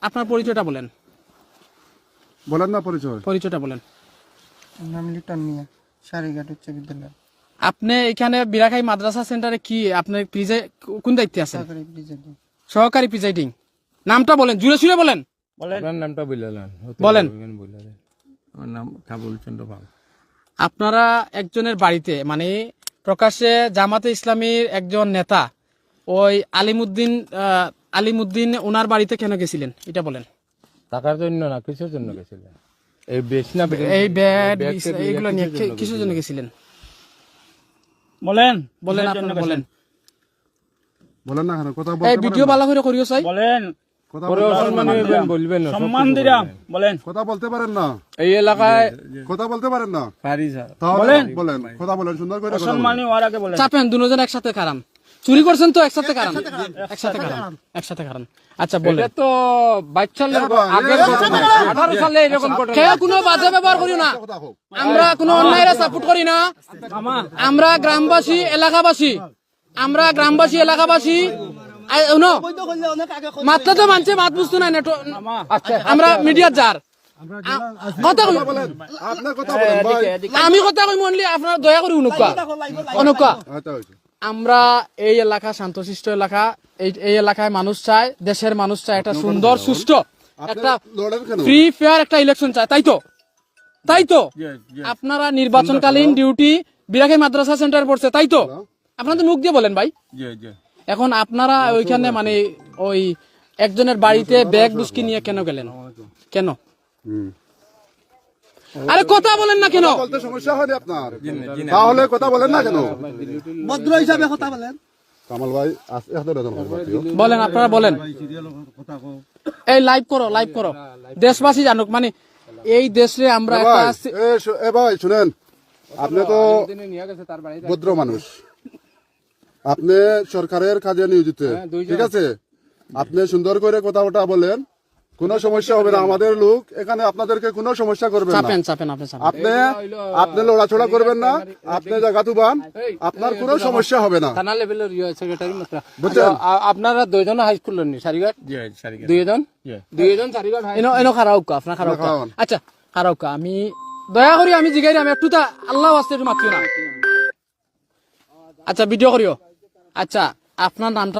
আপনার পরিচয়টা বলেন। বলেন না পরিচয়টা বলেন। নাম লিটন মিয়া, সারিঘাট উচ্চ বিদ্যালয়, আপনি এখানে বিরাখাই মাদ্রাসা সেন্টারে কি আপনার কোন দায়িত্বে আছেন? সহকারী প্রেসিডেন্ট। সহকারী প্রিজাইডিং। নামটা বলেন, জুড়ে সুরে বলেন। আপনার নামটা বলেন। আমার নাম কাবুল চন্দ্র পাল। আপনারা একজনের বাড়িতে মানে প্রকাশ্যে জামাতে ইসলামীর একজন নেতা ওই আলিমুদ্দিন ওনার বাড়িতে কেন গেছিলেন এটা বলেন। টাকার জন্য না, কিসের জন্য গেছিলেন? এই ব্যাড এইগুলো নিয়ে কিসের জন্য গেছিলেন বলেন আপনারা বলেন। বলেন না কেন কথা এই ভিডিও ভালো করে করিও চাই বলেন বলবেন না, সম্মান দিলাম বলেন কথা বলতে পারেন না, এই এলাকায় কথা বলতে পারেন না, পারি স্যার। তাহলে বলেন কথা বলেন, সুন্দর করে কথা বলেন। সম্মানী হওয়ার আগে বলেন। চাপেন দুজন একসাথে কারাম। চুরি করছেন তো একসাথে কারাম। একসাথে কারাম। আচ্ছা বলেন। এটা তো বাচ্চা লোক, আগের ঘটনা, 18 সালে এরকম ঘটনা। কেউ কোনো বাজে ব্যবহার করিও না। আমরা কোনো অন্যায়ের সাপোর্ট করি না। আমরা গ্রামবাসী এলাকাবাসী মাত্রা তো মানছে, মাত বুঝতো না। আমরা মিডিয়ার যার কথা কই, আপনার কথা বলেন ভাই। আমি কথা কই মনলি আপনারা দয়া করে অনুকা। আমরা এই এলাকা শান্তশিষ্ট এলাকা, এই এলাকায় মানুষ চায়, দেশের মানুষ চায় একটা সুন্দর সুষ্ঠু একটা ফ্রি ফেয়ার একটা ইলেকশন চায়। তাই তো আপনারা নির্বাচনকালীন ডিউটি বিরাখাই মাদ্রাসা সেন্টার পড়ছে, তাই তো আপনারা তো মুখ দিয়ে বলেন ভাই। এখন আপনারা ওইখানে মানে ওই একজনের বাড়িতে ব্যাগ বুস্কি নিয়ে কেন গেলেন? কেন? আরে কথা বলেন না কেন? বলতে সমস্যা হয় আপনার, তাহলে কথা বলেন না কেন? ভদ্র হিসাবে কথা বলেন। কামাল ভাই বলেন, আপনারা বলেন। এই লাইভ করো দেশবাসী জানুক, মানে এই দেশে আমরা ভাই শুনেন, আপনি তো ভদ্র মানুষ, আপনি সরকারের কাজে নিয়োজিত, ঠিক আছে? আপনি সুন্দর করে কথা বলেন, কোনো সমস্যা হবে না। আমাদের লোক এখানে আপনাদেরকে কোনো সমস্যা করবে না। আপনি লড়াছড়া করবেন না, আপনি জায়গা তুবান, আপনার কোনো সমস্যা হবে না। থানা লেভেলের সেক্রেটারি বুঝছেন? আপনারা দুইজন হাই স্কুল নি সারিঘাট দুইজন সারিঘাট এনো খারাউকা আপনার খারাউকা। আচ্ছা খারাউকা, আমি দয়া করি আমি জিগাই আমি একটু আল্লাহ আসতে একটু মাতিও না। আচ্ছা ভিডিও করিও। আচ্ছা আপনার নামটা